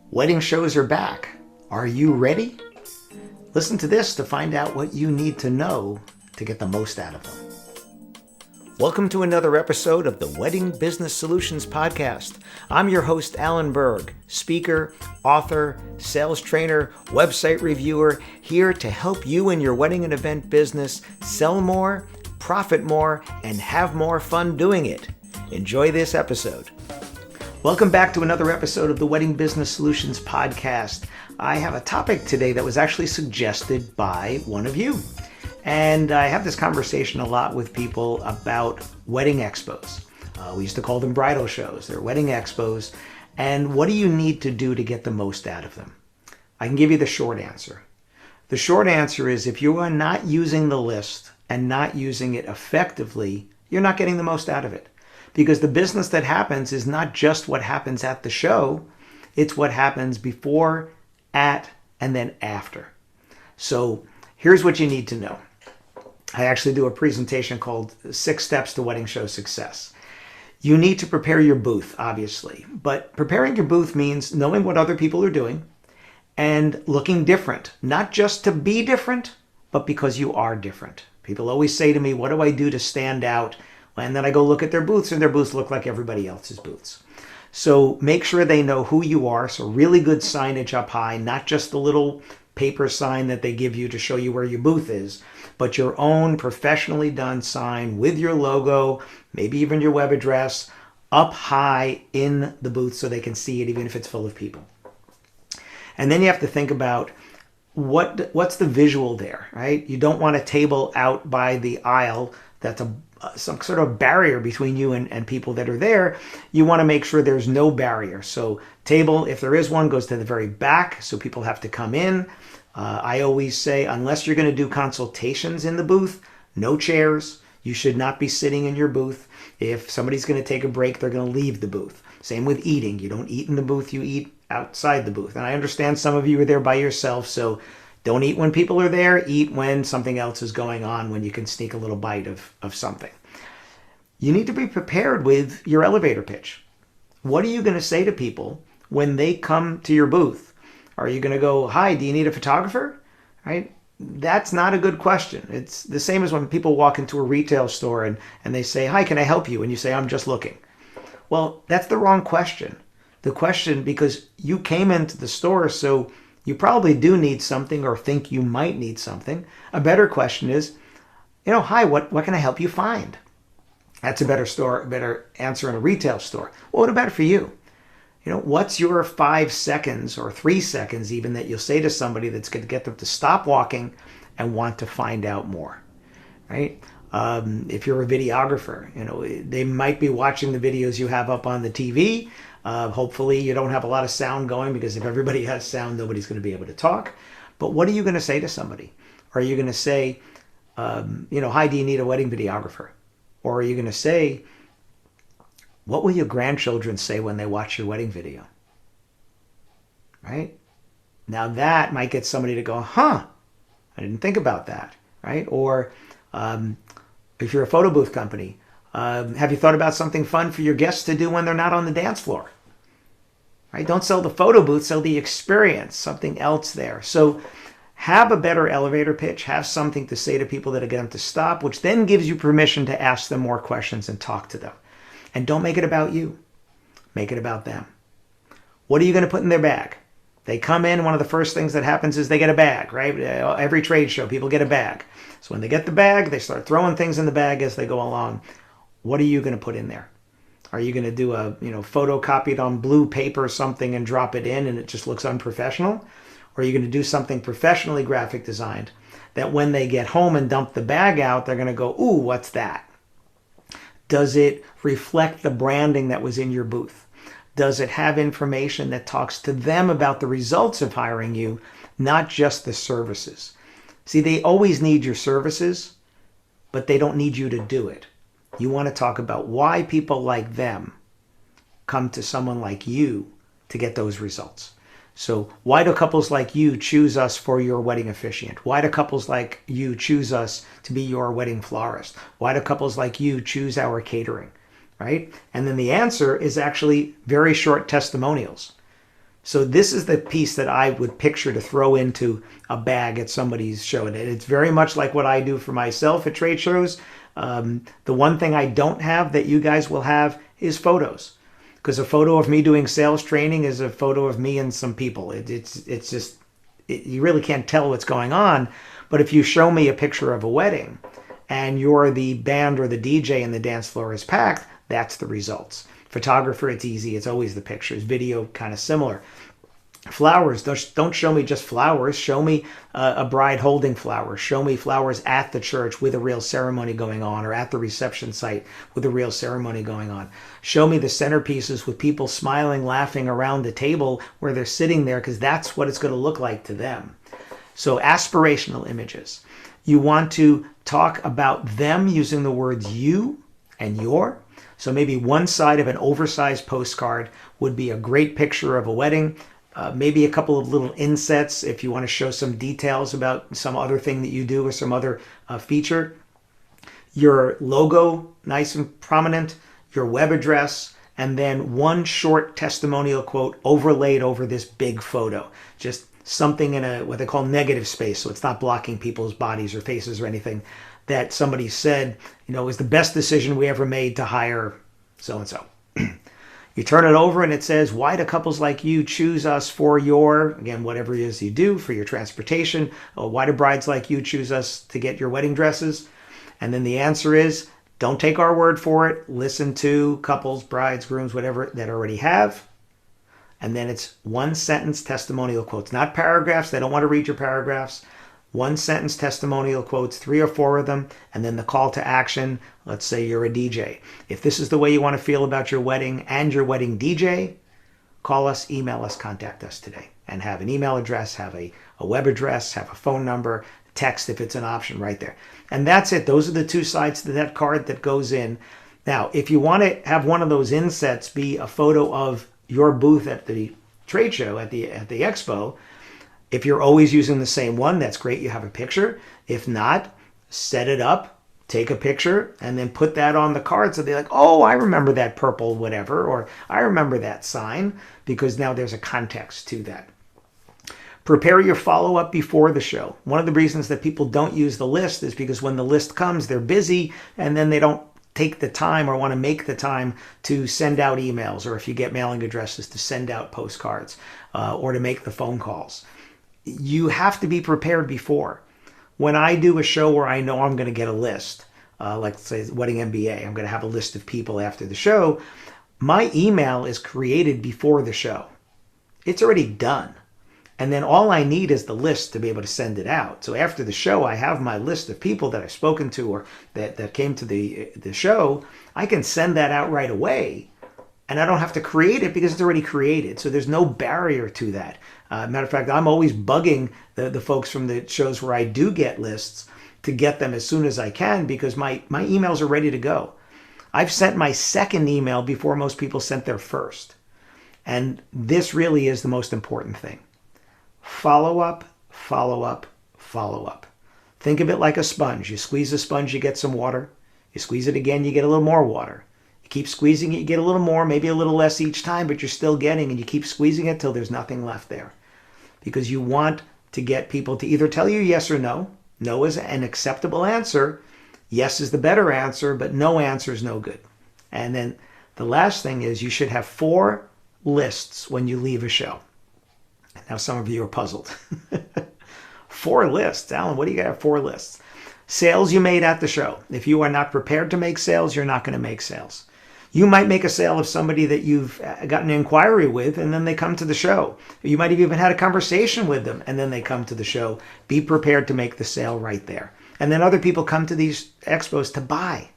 Wedding shows are back. Are you ready? Listen to this to find out what you need to know to get the most out of them. Welcome to another episode of the Wedding Business Solutions Podcast. I'm your host, Alan Berg, speaker, author, sales trainer, website reviewer, here to help you in your wedding and event business sell more, profit more, and have more fun doing it. Enjoy this episode. Welcome back to another episode of the Wedding Business Solutions Podcast. I have a topic today that was actually suggested by one of you. And I have this conversation a lot with people about wedding expos. We used to call them bridal shows. They're wedding expos. And what do you need to do to get the most out of them? I can give you the short answer. The short answer is if you are not using the list and not using it effectively, you're not getting the most out of it. Because the business that happens is not just what happens at the show, it's what happens before, at, and then after. So here's what you need to know. I actually do a presentation called 6 Steps to Wedding Show Success. You need to prepare your booth, obviously, but preparing your booth means knowing what other people are doing and looking different, not just to be different, but because you are different. People always say to me, what do I do to stand out? And then I go look at their booths and their booths look like everybody else's booths. So make sure they know who you are. So really good signage up high, not just the little paper sign that they give you to show you where your booth is, but your own professionally done sign with your logo, maybe even your web address, up high in the booth so they can see it even if it's full of people. And then you have to think about what's the visual there, right? You don't want a table out by the aisle that's some sort of barrier between you and people that are there. You want to make sure there's no barrier. So table, if there is one, goes to the very back, so people have to come in. I always say, unless you're going to do consultations in the booth, no chairs. You should not be sitting in your booth. If somebody's going to take a break, they're going to leave the booth. Same with eating. You don't eat in the booth, you eat outside the booth. And I understand some of you are there by yourself, so don't eat when people are there. Eat when something else is going on, when you can sneak a little bite of something. You need to be prepared with your elevator pitch. What are you going to say to people when they come to your booth? Are you going to go, hi, do you need a photographer? Right? That's not a good question. It's the same as when people walk into a retail store and they say, hi, can I help you? And you say, I'm just looking. Well, that's the wrong question. The question, because you came into the store, so you probably do need something or think you might need something. A better question is, hi, what can I help you find? That's a better answer in a retail store. Well, what about for you? What's your 5 seconds or 3 seconds even that you'll say to somebody that's going to get them to stop walking and want to find out more, right? If you're a videographer, they might be watching the videos you have up on the TV. Hopefully you don't have a lot of sound going, because if everybody has sound, nobody's going to be able to talk. But what are you going to say to somebody? Are you going to say, hi, do you need a wedding videographer? Or are you going to say, what will your grandchildren say when they watch your wedding video? Right? Now that might get somebody to go, I didn't think about that. Right? Or if you're a photo booth company, have you thought about something fun for your guests to do when they're not on the dance floor? Right? Don't sell the photo booth, sell the experience, something else there. So have a better elevator pitch, have something to say to people that'll get them to stop, which then gives you permission to ask them more questions and talk to them. And don't make it about you. Make it about them. What are you going to put in their bag? They come in, one of the first things that happens is they get a bag, right? Every trade show, people get a bag. So when they get the bag, they start throwing things in the bag as they go along. What are you going to put in there? Are you going to do a photocopied on blue paper or something and drop it in and it just looks unprofessional? Or are you going to do something professionally graphic designed that when they get home and dump the bag out, they're going to go, ooh, what's that? Does it reflect the branding that was in your booth? Does it have information that talks to them about the results of hiring you, not just the services? See, they always need your services, but they don't need you to do it. You want to talk about why people like them come to someone like you to get those results. So why do couples like you choose us for your wedding officiant? Why do couples like you choose us to be your wedding florist? Why do couples like you choose our catering? right? And then the answer is actually very short testimonials. So this is the piece that I would picture to throw into a bag at somebody's show. And it's very much like what I do for myself at trade shows. The one thing I don't have that you guys will have is photos. Because a photo of me doing sales training is a photo of me and some people. It's just, you really can't tell what's going on. But if you show me a picture of a wedding and you're the band or the DJ and the dance floor is packed, that's the results. Photographer, it's easy. It's always the pictures. Video, kind of similar. Flowers, don't show me just flowers. Show me a bride holding flowers. Show me flowers at the church with a real ceremony going on, or at the reception site with a real ceremony going on. Show me the centerpieces with people smiling, laughing around the table where they're sitting there, because that's what it's going to look like to them. So aspirational images. You want to talk about them using the words you and your. So maybe one side of an oversized postcard would be a great picture of a wedding. Maybe a couple of little insets if you want to show some details about some other thing that you do or some other feature. Your logo, nice and prominent, your web address, and then one short testimonial quote overlaid over this big photo. Just something in a what they call negative space, so it's not blocking people's bodies or faces or anything, that somebody said, you know, it was the best decision we ever made to hire so-and-so. You turn it over and it says, why do couples like you choose us for your, again, whatever it is you do, for your transportation? Or why do brides like you choose us to get your wedding dresses? And then the answer is, don't take our word for it. Listen to couples, brides, grooms, whatever that already have. And then it's one sentence testimonial quotes, not paragraphs. They don't want to read your paragraphs. One sentence testimonial quotes, 3 or 4 of them, and then the call to action. Let's say you're a DJ. If this is the way you want to feel about your wedding and your wedding DJ, call us, email us, contact us today. And have an email address, have a web address, have a phone number, text if it's an option right there. And that's it. Those are the 2 sides to that card that goes in. Now, if you want to have one of those insets be a photo of your booth at the trade show, at the expo, if you're always using the same one, that's great. You have a picture. If not, set it up, take a picture, and then put that on the card so they're like, oh, I remember that purple whatever, or I remember that sign, because now there's a context to that. Prepare your follow-up before the show. One of the reasons that people don't use the list is because when the list comes, they're busy, and then they don't take the time or want to make the time to send out emails, or if you get mailing addresses, to send out postcards, or to make the phone calls. You have to be prepared before. When I do a show where I know I'm going to get a list, like say Wedding MBA, I'm going to have a list of people after the show, my email is created before the show. It's already done. And then all I need is the list to be able to send it out. So after the show, I have my list of people that I've spoken to or that came to the show. I can send that out right away. And I don't have to create it because it's already created. So there's no barrier to that. Matter of fact, I'm always bugging the folks from the shows where I do get lists to get them as soon as I can, because my emails are ready to go. I've sent my second email before most people sent their first. And this really is the most important thing. Follow up, follow up, follow up. Think of it like a sponge. You squeeze a sponge, you get some water. You squeeze it again, you get a little more water. Keep squeezing it, you get a little more, maybe a little less each time, but you're still getting, and you keep squeezing it till there's nothing left there. Because you want to get people to either tell you yes or no. No is an acceptable answer. Yes is the better answer, but no answer is no good. And then the last thing is you should have 4 lists when you leave a show. Now some of you are puzzled. 4 lists. Alan, what do you got to have 4 lists? Sales you made at the show. If you are not prepared to make sales, you're not going to make sales. You might make a sale of somebody that you've gotten an inquiry with, and then they come to the show. You might have even had a conversation with them, and then they come to the show. Be prepared to make the sale right there. And then other people come to these expos to buy.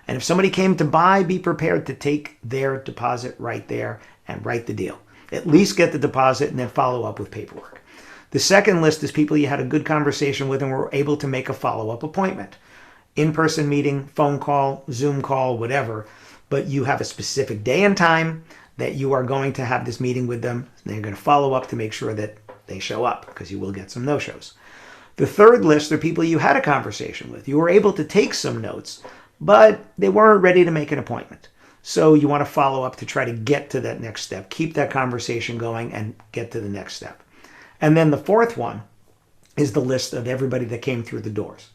And if somebody came to buy, be prepared to take their deposit right there and write the deal. At least get the deposit and then follow up with paperwork. The second list is people you had a good conversation with and were able to make a follow-up appointment. In-person meeting, phone call, Zoom call, whatever. But you have a specific day and time that you are going to have this meeting with them. And you're going to follow up to make sure that they show up, because you will get some no-shows. The third list are people you had a conversation with. You were able to take some notes, but they weren't ready to make an appointment. So you want to follow up to try to get to that next step. Keep that conversation going and get to the next step. And then the fourth one is the list of everybody that came through the doors.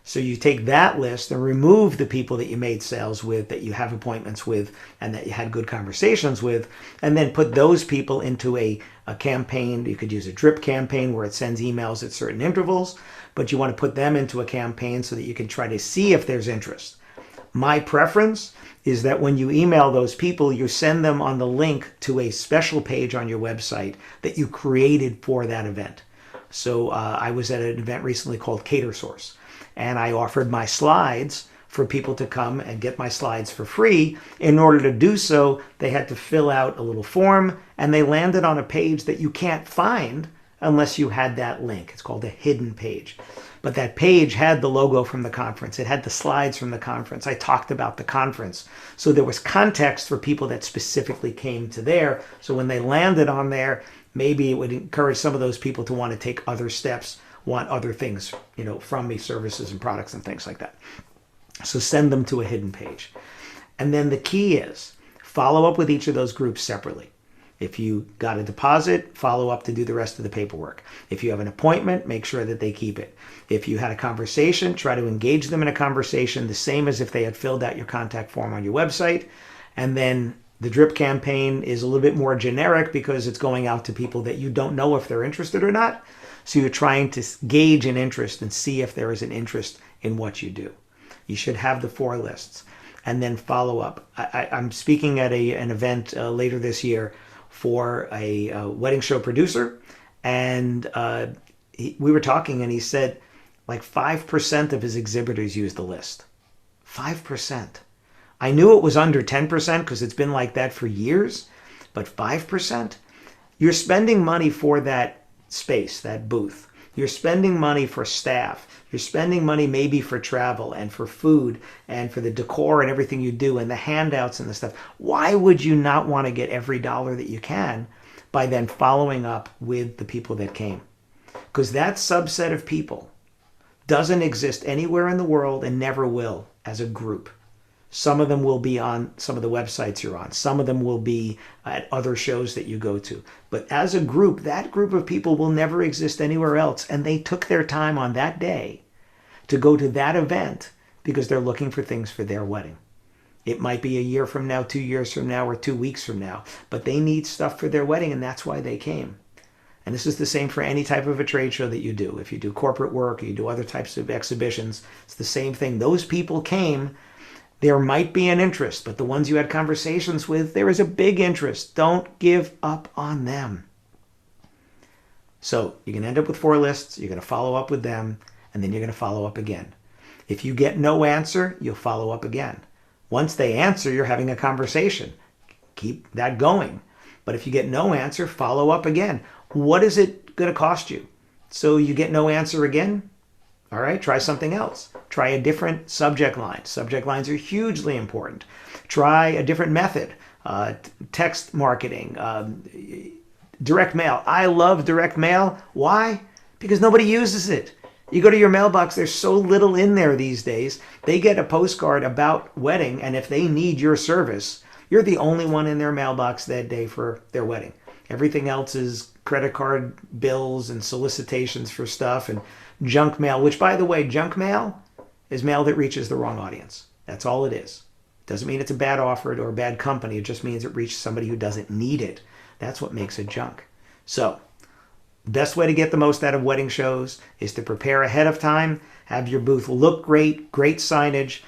So you take that list and remove the people that you made sales with, that you have appointments with, and that you had good conversations with, and then put those people into a campaign. You could use a drip campaign where it sends emails at certain intervals, but you want to put them into a campaign so that you can try to see if there's interest. My preference is that when you email those people, you send them on the link to a special page on your website that you created for that event. So I was at an event recently called Cater Source, and I offered my slides for people to come and get my slides for free. In order to do so, they had to fill out a little form, and they landed on a page that you can't find unless you had that link. It's called a hidden page. But that page had the logo from the conference. It had the slides from the conference. I talked about the conference. So there was context for people that specifically came to there. So when they landed on there, maybe it would encourage some of those people to want to take other steps, want other things, from me, services and products and things like that. So send them to a hidden page. And then the key is follow up with each of those groups separately. If you got a deposit, follow up to do the rest of the paperwork. If you have an appointment, make sure that they keep it. If you had a conversation, try to engage them in a conversation the same as if they had filled out your contact form on your website. And then the drip campaign is a little bit more generic because it's going out to people that you don't know if they're interested or not. So you're trying to gauge an interest and see if there is an interest in what you do. You should have the 4 lists and then follow up. I'm speaking at an event later this year for a wedding show producer, and we were talking, and he said like 5% of his exhibitors use the list. 5%. I knew it was under 10% because it's been like that for years, but 5%? You're spending money for that space, that booth. You're spending money for staff. You're spending money maybe for travel and for food and for the decor and everything you do and the handouts and the stuff. Why would you not want to get every dollar that you can by then following up with the people that came? Because that subset of people doesn't exist anywhere in the world and never will as a group. Some of them will be on some of the websites you're on. Some of them will be at other shows that you go to. But as a group, that group of people will never exist anywhere else. And they took their time on that day to go to that event because they're looking for things for their wedding. It might be a year from now, 2 years from now, or 2 weeks from now. But they need stuff for their wedding, and that's why they came. And this is the same for any type of a trade show that you do. If you do corporate work, or you do other types of exhibitions, it's the same thing. Those people came. There might be an interest, but the ones you had conversations with, there is a big interest. Don't give up on them. So you're going to end up with 4 lists. You're going to follow up with them, and then you're going to follow up again. If you get no answer, you'll follow up again. Once they answer, you're having a conversation. Keep that going. But if you get no answer, follow up again. What is it going to cost you? So you get no answer again? All right, try something else. Try a different subject line. Subject lines are hugely important. Try a different method. Text marketing, direct mail. I love direct mail. Why? Because nobody uses it. You go to your mailbox, there's so little in there these days. They get a postcard about wedding, and if they need your service, you're the only one in their mailbox that day for their wedding. Everything else is credit card bills and solicitations for stuff and junk mail, which, by the way, junk mail is mail that reaches the wrong audience. That's all it is. Doesn't mean it's a bad offer or a bad company. It just means it reached somebody who doesn't need it. That's what makes it junk. So the best way to get the most out of wedding shows is to prepare ahead of time, have your booth look great, great signage.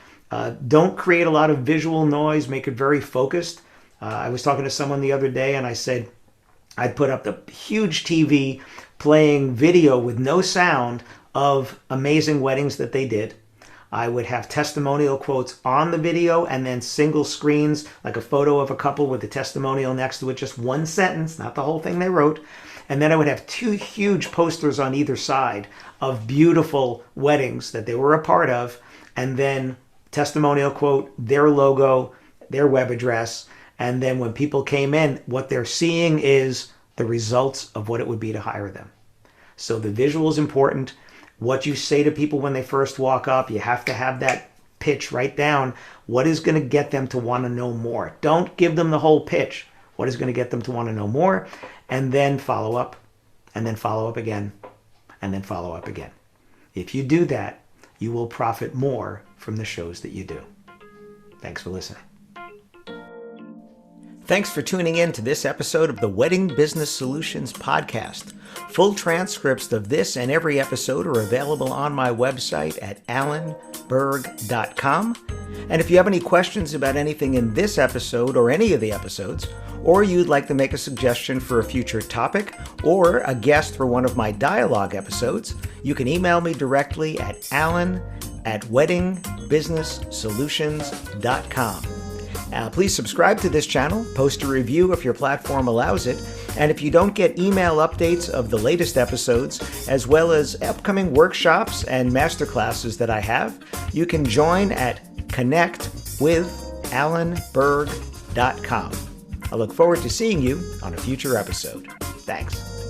Don't create a lot of visual noise. Make it very focused. I was talking to someone the other day, and I said I'd put up the huge TV playing video with no sound of amazing weddings that they did. I would have testimonial quotes on the video and then single screens, like a photo of a couple with a testimonial next to it, just one sentence, not the whole thing they wrote. And then I would have 2 huge posters on either side of beautiful weddings that they were a part of, and then testimonial quote, their logo, their web address. And then when people came in, what they're seeing is the results of what it would be to hire them. So the visual is important. What you say to people when they first walk up, you have to have that pitch. Write down what is going to get them to want to know more. Don't give them the whole pitch. What is going to get them to want to know more? And then follow up, and then follow up again, and then follow up again. If you do that, you will profit more from the shows that you do. Thanks for listening. Thanks for tuning in to this episode of the Wedding Business Solutions Podcast. Full transcripts of this and every episode are available on my website at alanberg.com. And if you have any questions about anything in this episode or any of the episodes, or you'd like to make a suggestion for a future topic or a guest for one of my dialogue episodes, you can email me directly at alan@weddingbusinesssolutions.com. Please subscribe to this channel, post a review if your platform allows it, and if you don't get email updates of the latest episodes, as well as upcoming workshops and masterclasses that I have, you can join at connectwithalanberg.com. I look forward to seeing you on a future episode. Thanks.